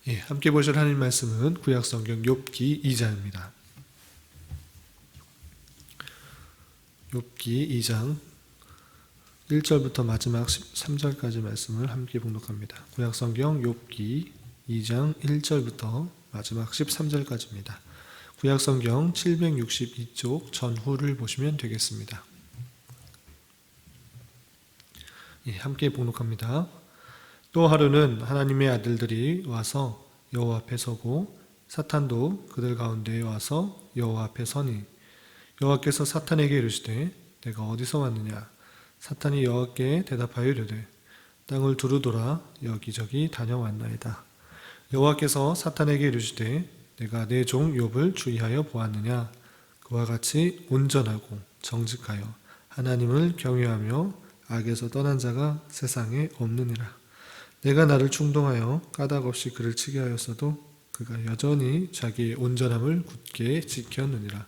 예, 함께 보실 하나님 말씀은 구약성경 욥기 2장입니다. 욥기 2장 1절부터 마지막 13절까지 말씀을 함께 봉독합니다. 구약성경 욥기 2장 1절부터 마지막 13절까지입니다. 구약성경 762쪽 전후를 보시면 되겠습니다. 예, 함께 봉독합니다. 또 하루는 하나님의 아들들이 와서 여호와 앞에 서고 사탄도 그들 가운데에 와서 여호와 앞에 서니 여호와께서 사탄에게 이르시되 내가 어디서 왔느냐? 사탄이 여호와께 대답하여 이르되 땅을 두루돌아 여기저기 다녀왔나이다. 여호와께서 사탄에게 이르시되 내가 내 종 욥을 주의하여 보았느냐? 그와 같이 온전하고 정직하여 하나님을 경외하며 악에서 떠난 자가 세상에 없느니라. 내가 나를 충동하여 까닭없이 그를 치게 하였어도 그가 여전히 자기의 온전함을 굳게 지켰느니라.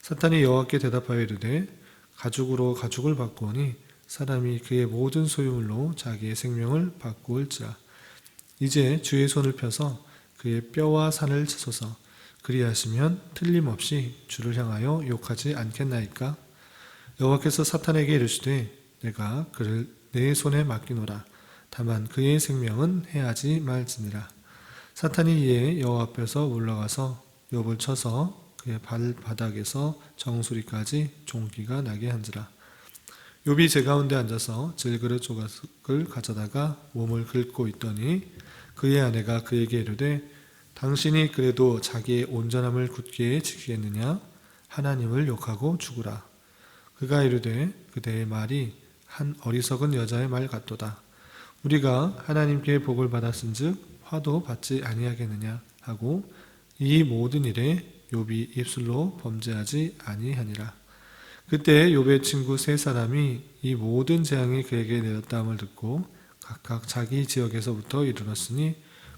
사탄이 여호와께 대답하여 이르되 가죽으로 가죽을 바꾸오니 사람이 그의 모든 소유물로 자기의 생명을 바꾸올지라. 이제 주의 손을 펴서 그의 뼈와 살을 치소서. 그리하시면 틀림없이 주를 향하여 욕하지 않겠나이까? 여호와께서 사탄에게 이르시되 내가 그를 내 손에 맡기노라. 다만 그의 생명은 해하지 말지니라. 사탄이 이에 여호와 앞에서 올라가서 욥을 쳐서 그의 발바닥에서 정수리까지 종기가 나게 한지라. 욥이 제 가운데 앉아서 질그릇 조각을 가져다가 몸을 긁고 있더니 그의 아내가 그에게 이르되 당신이 그래도 자기의 온전함을 굳게 지키겠느냐? 하나님을 욕하고 죽으라. 그가 이르되 그대의 말이 한 어리석은 여자의 말 같도다. 우리가 하나님께 복을 받았은즉 화도 받지 아니하겠느냐 하고 이 모든 일에 욥이 입술로 범죄하지 아니하니라. 그때 욥의 친구 세 사람이 이 모든 재앙이 그에게 내렸다함을 듣고 각각 자기 지역에서부터 이르렀으니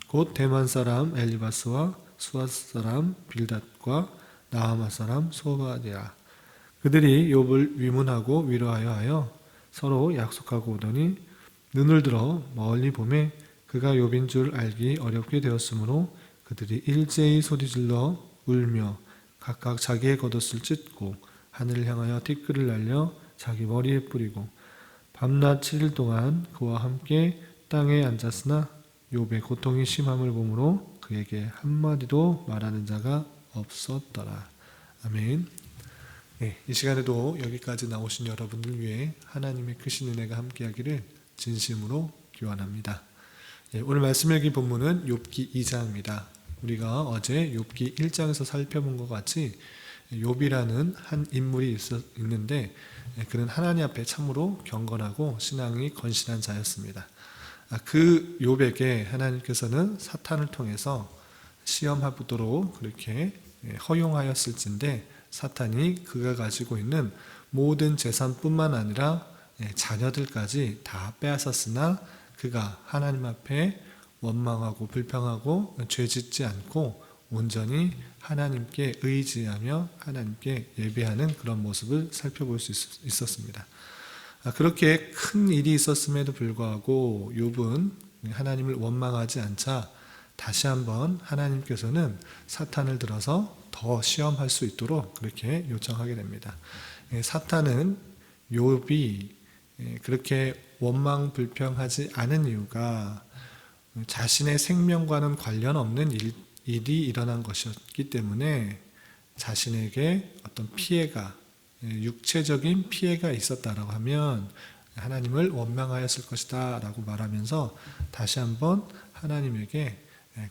곧 대만 사람 엘리바스와 수아 사람 빌닷과 나아마 사람 소바디라. 그들이 욥을 위문하고 위로하여 하여 서로 약속하고 오더니 눈을 들어 멀리 보매 그가 욥인 줄 알기 어렵게 되었으므로 그들이 일제히 소리질러 울며 각각 자기의 겉옷을 찢고 하늘을 향하여 티끌을 날려 자기 머리에 뿌리고 밤낮 7일 동안 그와 함께 땅에 앉았으나 욥의 고통이 심함을 보므로 그에게 한마디도 말하는 자가 없었더라. 아멘. 네, 이 시간에도 여기까지 나오신 여러분들 위해 하나님의 크신 은혜가 함께하기를 진심으로 기원합니다. 오늘 말씀 읽기 본문은 욥기 2장입니다. 우리가 어제 욥기 1장에서 살펴본 것 같이 욥이라는 한 인물이 있는데 그는 하나님 앞에 참으로 경건하고 신앙이 건실한 자였습니다. 그 욥에게 하나님께서는 사탄을 통해서 시험하도록 그렇게 허용하였을진데 사탄이 그가 가지고 있는 모든 재산뿐만 아니라 자녀들까지 다 빼앗았으나 그가 하나님 앞에 원망하고 불평하고 죄짓지 않고 온전히 하나님께 의지하며 하나님께 예배하는 그런 모습을 살펴볼 수 있었습니다. 그렇게 큰 일이 있었음에도 불구하고 욥은 하나님을 원망하지 않자 다시 한번 하나님께서는 사탄을 들어서 더 시험할 수 있도록 그렇게 요청하게 됩니다. 사탄은 욥이 그렇게 원망 불평하지 않은 이유가 자신의 생명과는 관련 없는 일이 일어난 것이었기 때문에 자신에게 어떤 피해가 육체적인 피해가 있었다라고 하면 하나님을 원망하였을 것이다 라고 말하면서 다시 한번 하나님에게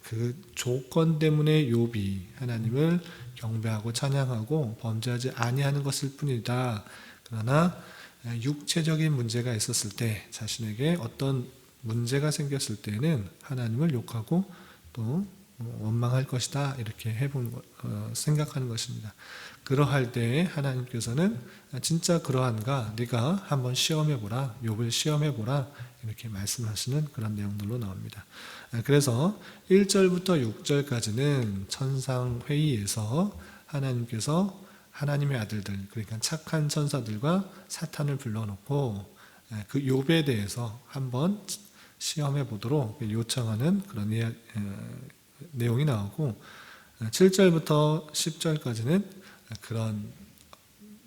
그 조건 때문에 욥이 하나님을 경배하고 찬양하고 범죄하지 아니하는 것일 뿐이다. 그러나 육체적인 문제가 있었을 때 자신에게 어떤 문제가 생겼을 때는 하나님을 욕하고 또 원망할 것이다 이렇게 생각하는 것입니다. 그러할 때 하나님께서는 진짜 그러한가 네가 한번 시험해보라 욥을 시험해보라 이렇게 말씀하시는 그런 내용들로 나옵니다. 그래서 1절부터 6절까지는 천상회의에서 하나님께서 하나님의 아들들 그러니까 착한 천사들과 사탄을 불러놓고 그 욥에 대해서 한번 시험해 보도록 요청하는 그런 내용이 나오고 7절부터 10절까지는 그런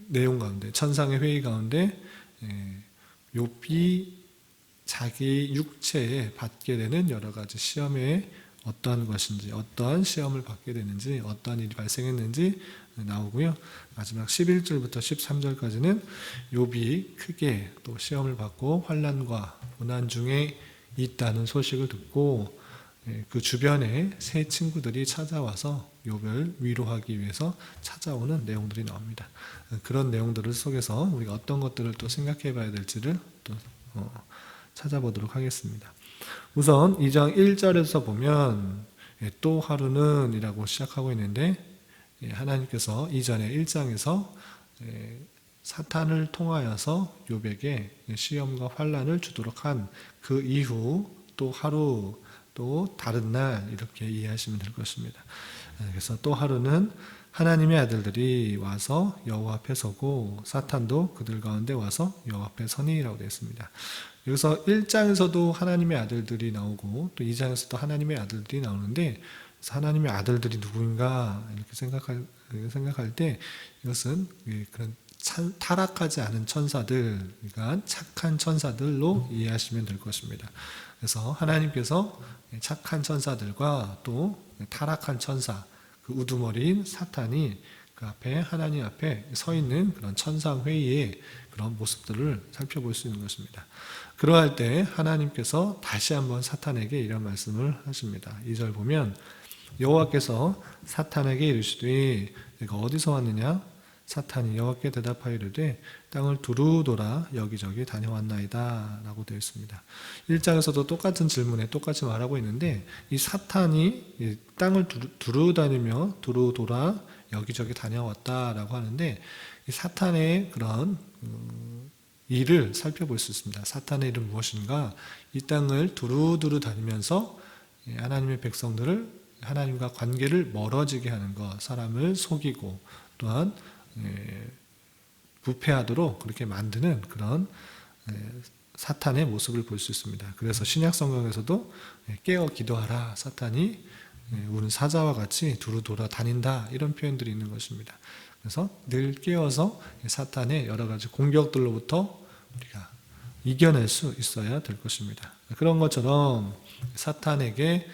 내용 가운데 천상의 회의 가운데 욥이 자기 육체에 받게 되는 여러 가지 시험에 어떠한 것인지, 어떠한 시험을 받게 되는지, 어떠한 일이 발생했는지 나오고요. 마지막 11절부터 13절까지는 욥이 크게 또 시험을 받고 환난과 고난 중에 있다는 소식을 듣고 그 주변에 새 친구들이 찾아와서 욥을 위로하기 위해서 찾아오는 내용들이 나옵니다. 그런 내용들을 속에서 우리가 어떤 것들을 또 생각해 봐야 될지를 또 찾아보도록 하겠습니다. 우선 2장 1절에서 보면 또 하루는 이라고 시작하고 있는데 하나님께서 이전에 1장에서 사탄을 통하여서 욥에게 시험과 환난을 주도록 한 그 이후 또 하루 또 다른 날 이렇게 이해하시면 될 것입니다. 그래서 또 하루는 하나님의 아들들이 와서 여호와 앞에 서고 사탄도 그들 가운데 와서 여호와 앞에 서니라고 되어 있습니다. 여기서 1장에서도 하나님의 아들들이 나오고 또 2장에서도 하나님의 아들들이 나오는데 하나님의 아들들이 누구인가 이렇게 생각할 때 이것은 그런 타락하지 않은 천사들, 그러니까 착한 천사들로 이해하시면 될 것입니다. 그래서 하나님께서 착한 천사들과 또 타락한 천사, 그 우두머리인 사탄이 그 앞에 하나님 앞에 서 있는 그런 천상회의의 그런 모습들을 살펴볼 수 있는 것입니다. 그러할 때 하나님께서 다시 한번 사탄에게 이런 말씀을 하십니다. 2절 보면 여호와께서 사탄에게 이르시되 내가 어디서 왔느냐? 사탄이 여호와께 대답하여 이르되 땅을 두루 돌아 여기저기 다녀왔나이다 라고 되어 있습니다. 1장에서도 똑같은 질문에 똑같이 말하고 있는데 이 사탄이 땅을 두루 다니며 두루 돌아 여기저기 다녀왔다라고 하는데 이 사탄의 그런 일을 살펴볼 수 있습니다. 사탄의 일은 무엇인가? 이 땅을 두루두루 다니면서 하나님의 백성들을 하나님과 관계를 멀어지게 하는 것, 사람을 속이고 또한 부패하도록 그렇게 만드는 그런 사탄의 모습을 볼 수 있습니다. 그래서 신약 성경에서도 깨어 기도하라, 사탄이 우는 사자와 같이 두루 돌아다닌다 이런 표현들이 있는 것입니다. 그래서 늘 깨어서 사탄의 여러 가지 공격들로부터 우리가 이겨낼 수 있어야 될 것입니다. 그런 것처럼 사탄에게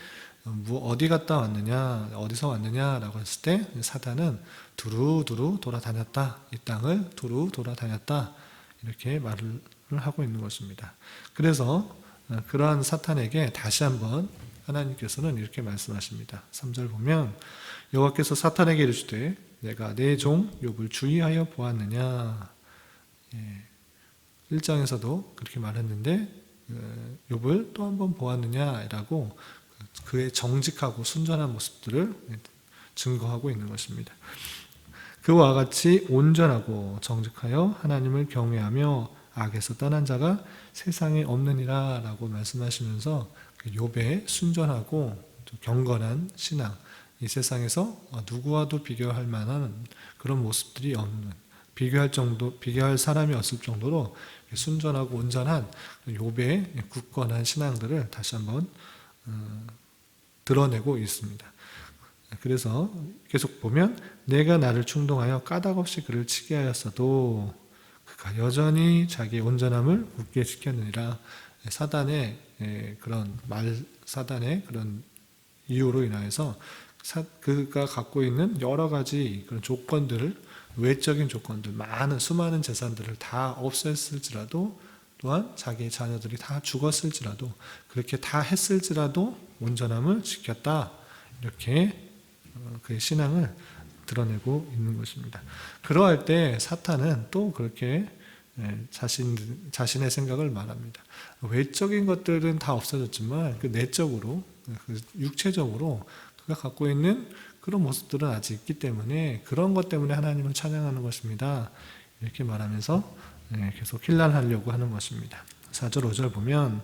어디 갔다 왔느냐, 어디서 왔느냐라고 했을 때 사탄은 두루두루 돌아다녔다, 이 땅을 두루 돌아다녔다 이렇게 말을 하고 있는 것입니다. 그래서 그러한 사탄에게 다시 한번 하나님께서는 이렇게 말씀하십니다. 3절 보면 여호와께서 사탄에게 이르시되 내가 내 종 욥을 주의하여 보았느냐. 1장에서도 그렇게 말했는데 욥을 또 한번 보았느냐라고 그의 정직하고 순전한 모습들을 증거하고 있는 것입니다. 그와 같이 온전하고 정직하여 하나님을 경외하며 악에서 떠난 자가 세상에 없느니라 라고 말씀하시면서 욥의 순전하고 경건한 신앙, 이 세상에서 누구와도 비교할 만한 그런 모습들이 없는, 비교할 사람이 없을 정도로 순전하고 온전한 욥의 굳건한 신앙들을 다시 한번 드러내고 있습니다. 그래서 계속 보면 내가 나를 충동하여 까닭없이 그를 치게 하였어도 그가 여전히 자기의 온전함을 굳게 지켰느니라. 사단의 그런 이유로 인하여서 그가 갖고 있는 여러 가지 그런 조건들을, 외적인 조건들, 수많은 재산들을 다 없앴을지라도 또한 자기의 자녀들이 다 죽었을지라도 그렇게 다 했을지라도 온전함을 지켰다. 이렇게 그의 신앙을 드러내고 있는 것입니다. 그러할 때 사탄은 또 그렇게 자신의 생각을 말합니다. 외적인 것들은 다 없어졌지만 그 내적으로, 그 육체적으로 그가 갖고 있는 그런 모습들은 아직 있기 때문에 그런 것 때문에 하나님을 찬양하는 것입니다. 이렇게 말하면서 계속 힐난하려고 하는 것입니다. 4절 5절 보면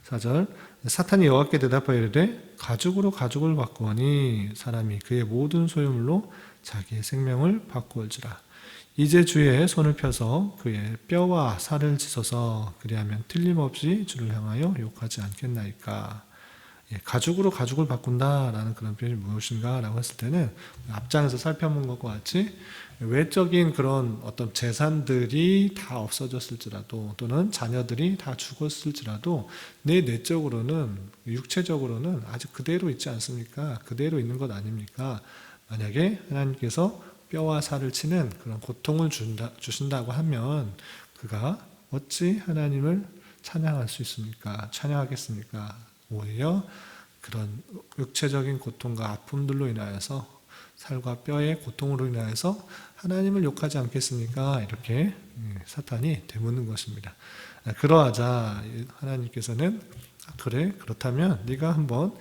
4절 사탄이 여호와께 대답하여 이르되 가죽으로 가죽을 바꾸니 사람이 그의 모든 소유물로 자기의 생명을 바꾸었지라. 이제 주의 손을 펴서 그의 뼈와 살을 찢어서 그리하면 틀림없이 주를 향하여 욕하지 않겠나이까. 가죽으로 가죽을 바꾼다라는 그런 표현이 무엇인가라고 했을 때는 앞장에서 살펴본 것과 같이 외적인 그런 어떤 재산들이 다 없어졌을지라도 또는 자녀들이 다 죽었을지라도 내 내적으로는 육체적으로는 아직 그대로 있지 않습니까? 그대로 있는 것 아닙니까? 만약에 하나님께서 뼈와 살을 치는 그런 고통을 주신다고 하면 그가 어찌 하나님을 찬양할 수 있습니까? 찬양하겠습니까? 오히려 그런 육체적인 고통과 아픔들로 인하여서 살과 뼈의 고통으로 인하여서 하나님을 욕하지 않겠습니까? 이렇게 사탄이 되묻는 것입니다. 그러하자 하나님께서는 그래 그렇다면 네가 한번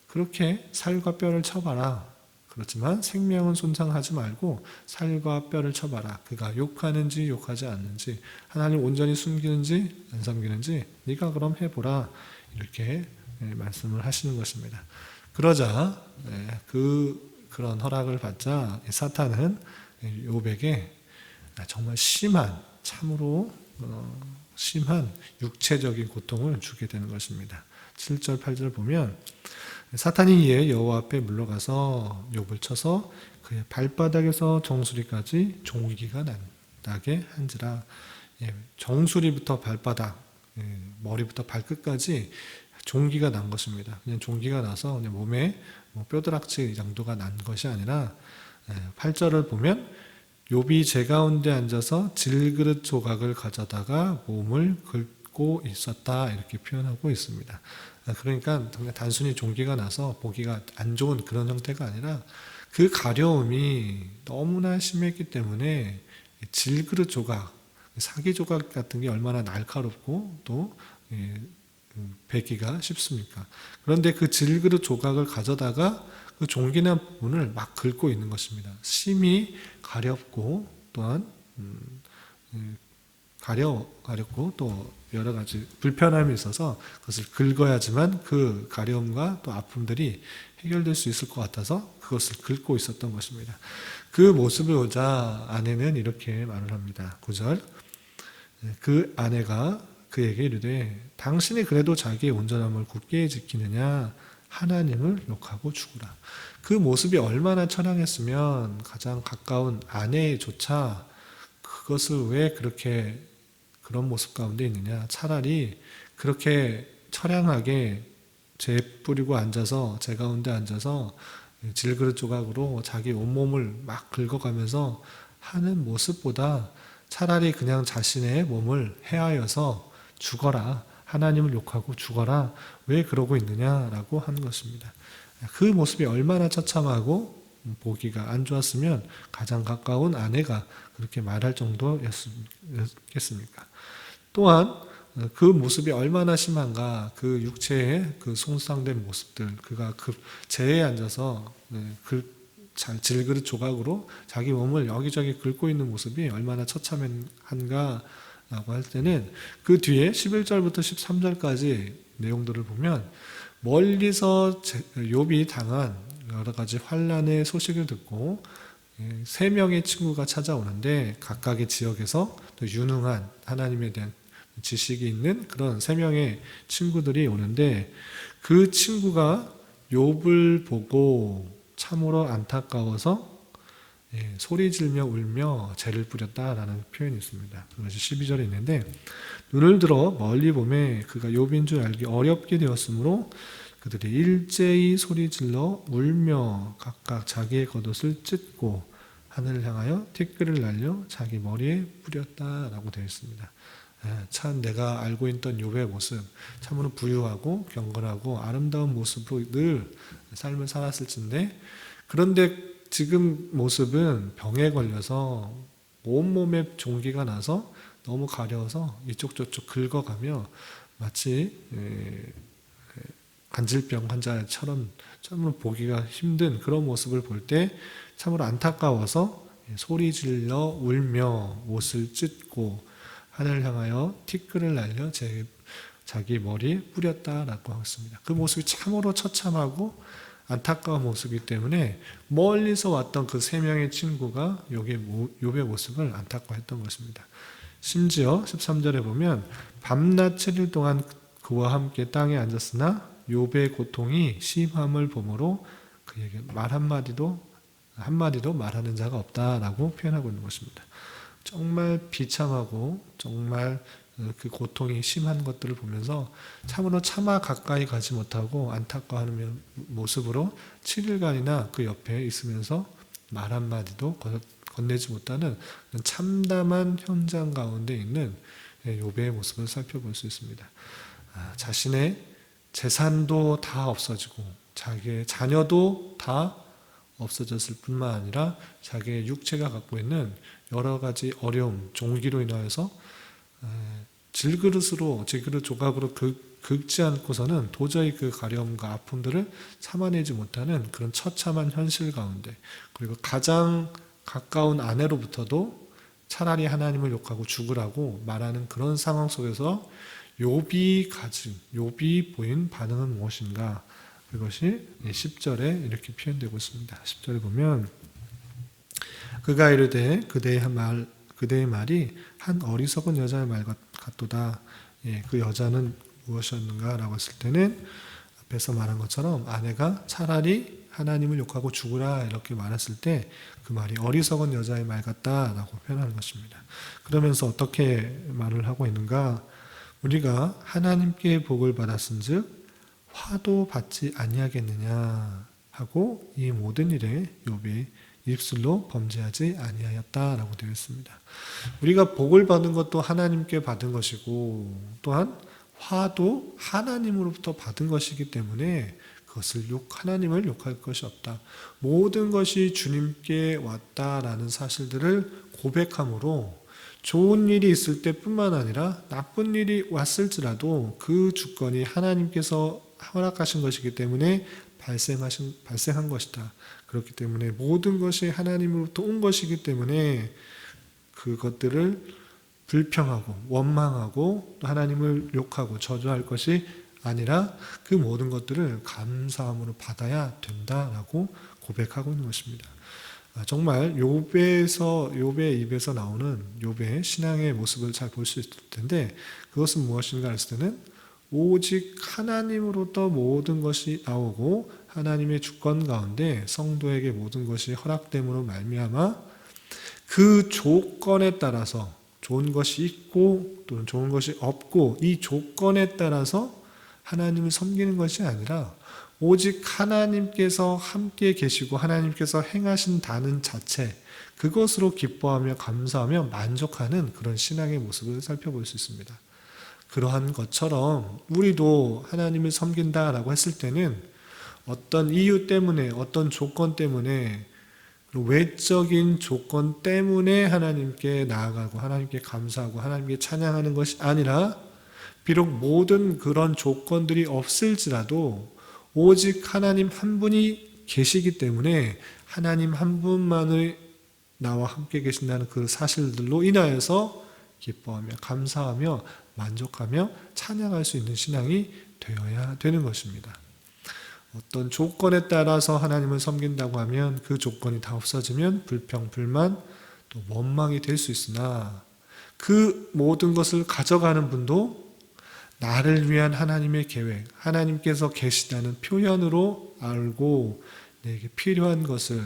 그렇게 살과 뼈를 쳐봐라. 그렇지만 생명은 손상하지 말고 살과 뼈를 쳐봐라. 그가 욕하는지 욕하지 않는지 하나님 온전히 숨기는지 안 섬기는지 네가 그럼 해보라. 이렇게 말씀을 하시는 것입니다. 그러자 그런 허락을 받자 사탄은 욥에게 정말 심한 참으로 심한 육체적인 고통을 주게 되는 것입니다. 7절 8절 보면 사탄이 이에 여호와 앞에 물러가서 욥을 쳐서 그의 발바닥에서 정수리까지 종기가 나게 한지라. 정수리부터 발바닥 머리부터 발끝까지 종기가 난 것입니다. 그냥 종기가 나서 그냥 몸에 뼈다락질 정도가 난 것이 아니라 8절을 보면 욥이 제 가운데 앉아서 질그릇 조각을 가져다가 몸을 긁고 있었다 이렇게 표현하고 있습니다. 그러니까 단순히 종기가 나서 보기가 안 좋은 그런 형태가 아니라 그 가려움이 너무나 심했기 때문에 질그릇 조각, 사기 조각 같은 게 얼마나 날카롭고 또 베기가 쉽습니까? 그런데 그 질그릇 조각을 가져다가 그 종기난 부분을 막 긁고 있는 것입니다. 심히 가렵고 또한 가렵고 또 여러 가지 불편함이 있어서 그것을 긁어야지만 그 가려움과 또 아픔들이 해결될 수 있을 것 같아서 그것을 긁고 있었던 것입니다. 그 모습을 보자 아내는 이렇게 말을 합니다. 9절 그 아내가 그에게 이르되 당신이 그래도 자기의 온전함을 굳게 지키느냐 하나님을 욕하고 죽으라. 그 모습이 얼마나 처량했으면 가장 가까운 아내조차 그것을 왜 그렇게 그런 모습 가운데 있느냐. 차라리 그렇게 처량하게 재 뿌리고 앉아서 제 가운데 앉아서 질그릇 조각으로 자기 온몸을 막 긁어가면서 하는 모습보다 차라리 그냥 자신의 몸을 해하여서 죽어라. 하나님을 욕하고 죽어라. 왜 그러고 있느냐라고 하는 것입니다. 그 모습이 얼마나 처참하고 보기가 안 좋았으면 가장 가까운 아내가 그렇게 말할 정도였겠습니까? 또한 그 모습이 얼마나 심한가, 그 육체의 그 손상된 모습들, 그가 그 재에 앉아서 그 질그릇 조각으로 자기 몸을 여기저기 긁고 있는 모습이 얼마나 처참한가 라고 할 때는 그 뒤에 11절부터 13절까지 내용들을 보면 멀리서 욥이 당한 여러 가지 환난의 소식을 듣고 3명의 친구가 찾아오는데 각각의 지역에서 또 유능한 하나님에 대한 지식이 있는 그런 3명의 친구들이 오는데 그 친구가 욥을 보고 참으로 안타까워서 소리 지르며 울며 재를 뿌렸다라는 표현이 있습니다. 그것이 12절에 있는데 눈을 들어 멀리 보매 그가 욥인 줄 알기 어렵게 되었으므로 그들이 일제히 소리 질러 울며 각각 자기의 겉옷을 찢고 하늘을 향하여 티끌을 날려 자기 머리에 뿌렸다라고 되어 있습니다. 참 내가 알고 있던 욥의 모습 참으로 부유하고 경건하고 아름다운 모습으로 늘 삶을 살았을진데 그런데 지금 모습은 병에 걸려서 온몸에 종기가 나서 너무 가려워서 이쪽 저쪽 긁어가며 마치 간질병 환자처럼 참으로 보기가 힘든 그런 모습을 볼 때 참으로 안타까워서 소리 질러 울며 옷을 찢고 하늘을 향하여 티끌을 날려 자기 머리에 뿌렸다라고 하고 있습니다. 그 모습이 참으로 처참하고 안타까운 모습이기 때문에 멀리서 왔던 그 세 명의 친구가 욥의 모습을 안타까워했던 것입니다. 심지어 13절에 보면 밤낮 7일 동안 그와 함께 땅에 앉았으나 욥의 고통이 심함을 보므로 그에게 말 한마디도 말하는 자가 없다라고 표현하고 있는 것입니다. 정말 비참하고 정말 그 고통이 심한 것들을 보면서 참으로 차마 가까이 가지 못하고 안타까워하는 모습으로 7일간이나 그 옆에 있으면서 말 한마디도 건네지 못하는 참담한 현장 가운데 있는 욥의 모습을 살펴볼 수 있습니다. 자신의 재산도 다 없어지고 자기의 자녀도 다 없어졌을 뿐만 아니라 자기의 육체가 갖고 있는 여러 가지 어려움, 종기로 인하여서 질그릇 조각으로 긁지 않고서는 도저히 그 가려움과 아픔들을 참아내지 못하는 그런 처참한 현실 가운데, 그리고 가장 가까운 아내로부터도 차라리 하나님을 욕하고 죽으라고 말하는 그런 상황 속에서 욥이 보인 반응은 무엇인가? 그것이 10절에 이렇게 표현되고 있습니다. 10절에 보면 그가 이르되 그대의 말이 한 어리석은 여자의 말 같도다. 그 여자는 무엇이었는가 라고 했을 때는 앞에서 말한 것처럼 아내가 차라리 하나님을 욕하고 죽으라 이렇게 말했을 때 그 말이 어리석은 여자의 말 같다라고 표현하는 것입니다. 그러면서 어떻게 말을 하고 있는가? 우리가 하나님께 복을 받았은즉 화도 받지 아니하겠느냐 하고 이 모든 일에 욥이 입술로 범죄하지 아니하였다라고 되어 있습니다. 우리가 복을 받은 것도 하나님께 받은 것이고 또한 화도 하나님으로부터 받은 것이기 때문에 그것을 하나님을 욕할 것이 없다. 모든 것이 주님께 왔다라는 사실들을 고백함으로 좋은 일이 있을 때뿐만 아니라 나쁜 일이 왔을지라도 그 주권이 하나님께서 허락하신 것이기 때문에 발생한 것이다. 그렇기 때문에 모든 것이 하나님으로부터 온 것이기 때문에 그것들을 불평하고 원망하고 또 하나님을 욕하고 저주할 것이 아니라 그 모든 것들을 감사함으로 받아야 된다라고 고백하고 있는 것입니다. 정말 욥의 입에서 나오는 욥의 신앙의 모습을 잘 볼 수 있을 텐데 그것은 무엇인가 했을 때는 오직 하나님으로부터 모든 것이 나오고 하나님의 주권 가운데 성도에게 모든 것이 허락됨으로 말미암아 그 조건에 따라서 좋은 것이 있고 또는 좋은 것이 없고 이 조건에 따라서 하나님을 섬기는 것이 아니라 오직 하나님께서 함께 계시고 하나님께서 행하신다는 자체 그것으로 기뻐하며 감사하며 만족하는 그런 신앙의 모습을 살펴볼 수 있습니다. 그러한 것처럼 우리도 하나님을 섬긴다라고 했을 때는 어떤 이유 때문에 어떤 조건 때문에 외적인 조건 때문에 하나님께 나아가고 하나님께 감사하고 하나님께 찬양하는 것이 아니라 비록 모든 그런 조건들이 없을지라도 오직 하나님 한 분이 계시기 때문에 하나님 한 분만의 나와 함께 계신다는 그 사실들로 인하여서 기뻐하며 감사하며 만족하며 찬양할 수 있는 신앙이 되어야 되는 것입니다. 어떤 조건에 따라서 하나님을 섬긴다고 하면 그 조건이 다 없어지면 불평, 불만, 또 원망이 될 수 있으나 그 모든 것을 가져가는 분도 나를 위한 하나님의 계획, 하나님께서 계시다는 표현으로 알고 내게 필요한 것을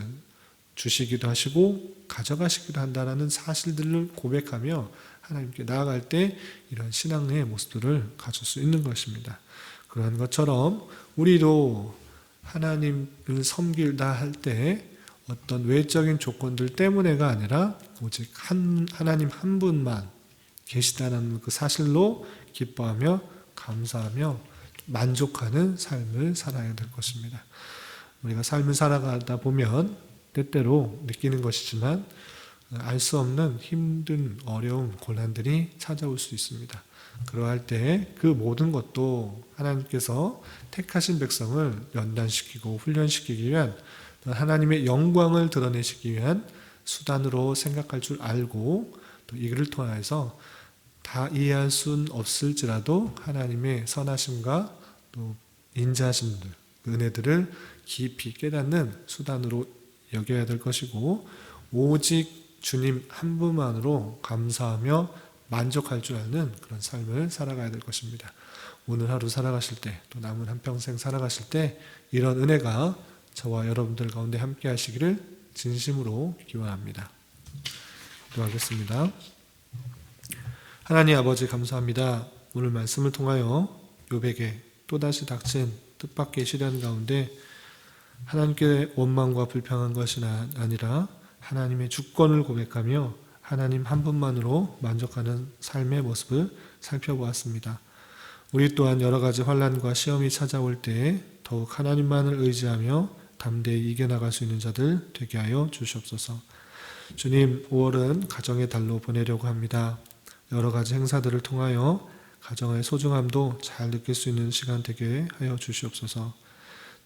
주시기도 하시고 가져가시기도 한다는 사실들을 고백하며 하나님께 나아갈 때 이런 신앙의 모습들을 가질 수 있는 것입니다. 그러한 것처럼 우리도 하나님을 섬기다 할 때 어떤 외적인 조건들 때문에가 아니라 오직 하나님 한 분만 계시다는 그 사실로 기뻐하며 감사하며 만족하는 삶을 살아야 될 것입니다. 우리가 삶을 살아가다 보면 때때로 느끼는 것이지만 알 수 없는 힘든 어려움, 고난들이 찾아올 수 있습니다. 그러할 때 그 모든 것도 하나님께서 택하신 백성을 연단시키고 훈련시키기 위한 하나님의 영광을 드러내시기 위한 수단으로 생각할 줄 알고 또 이를 통해서 다 이해할 수는 없을지라도 하나님의 선하심과 또 인자하심들 은혜들을 깊이 깨닫는 수단으로 여겨야 될 것이고, 오직 주님 한 분만으로 감사하며 만족할 줄 아는 그런 삶을 살아가야 될 것입니다. 오늘 하루 살아가실 때, 또 남은 한평생 살아가실 때 이런 은혜가 저와 여러분들 가운데 함께 하시기를 진심으로 기원합니다. 기도하겠습니다. 하나님 아버지 감사합니다. 오늘 말씀을 통하여 욥에게 또다시 닥친 뜻밖의 시련 가운데 하나님께 원망과 불평한 것이 아니라 하나님의 주권을 고백하며 하나님 한 분만으로 만족하는 삶의 모습을 살펴보았습니다. 우리 또한 여러 가지 환난과 시험이 찾아올 때에 더욱 하나님만을 의지하며 담대히 이겨나갈 수 있는 자들 되게 하여 주시옵소서. 주님, 5월은 가정의 달로 보내려고 합니다. 여러 가지 행사들을 통하여 가정의 소중함도 잘 느낄 수 있는 시간 되게 하여 주시옵소서.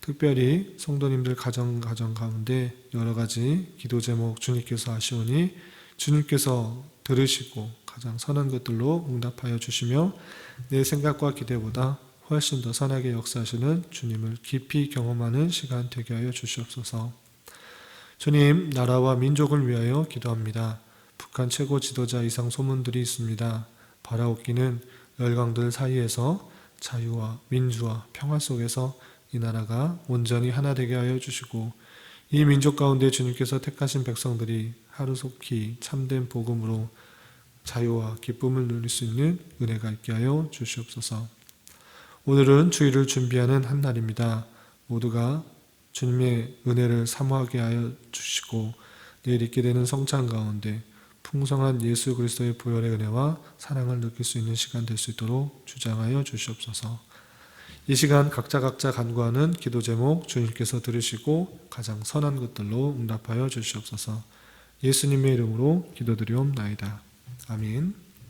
특별히 성도님들 가정 가운데 여러 가지 기도 제목 주님께서 아시오니 주님께서 들으시고 가장 선한 것들로 응답하여 주시며 내 생각과 기대보다 훨씬 더 선하게 역사하시는 주님을 깊이 경험하는 시간 되게 하여 주시옵소서. 주님, 나라와 민족을 위하여 기도합니다. 북한 최고 지도자 이상 소문들이 있습니다. 바라옵기는 열강들 사이에서 자유와 민주와 평화 속에서 이 나라가 온전히 하나 되게 하여 주시고 이 민족 가운데 주님께서 택하신 백성들이 하루속히 참된 복음으로 자유와 기쁨을 누릴 수 있는 은혜가 있게 하여 주시옵소서. 오늘은 주일을 준비하는 한 날입니다. 모두가 주님의 은혜를 사모하게 하여 주시고 내일 있게 되는 성찬 가운데 풍성한 예수 그리스도의 보혈의 은혜와 사랑을 느낄 수 있는 시간 될 수 있도록 주장하여 주시옵소서. 이 시간 각자 간구하는 기도 제목 주님께서 들으시고 가장 선한 것들로 응답하여 주시옵소서. 예수님의 이름으로 기도드리옵나이다. 아멘.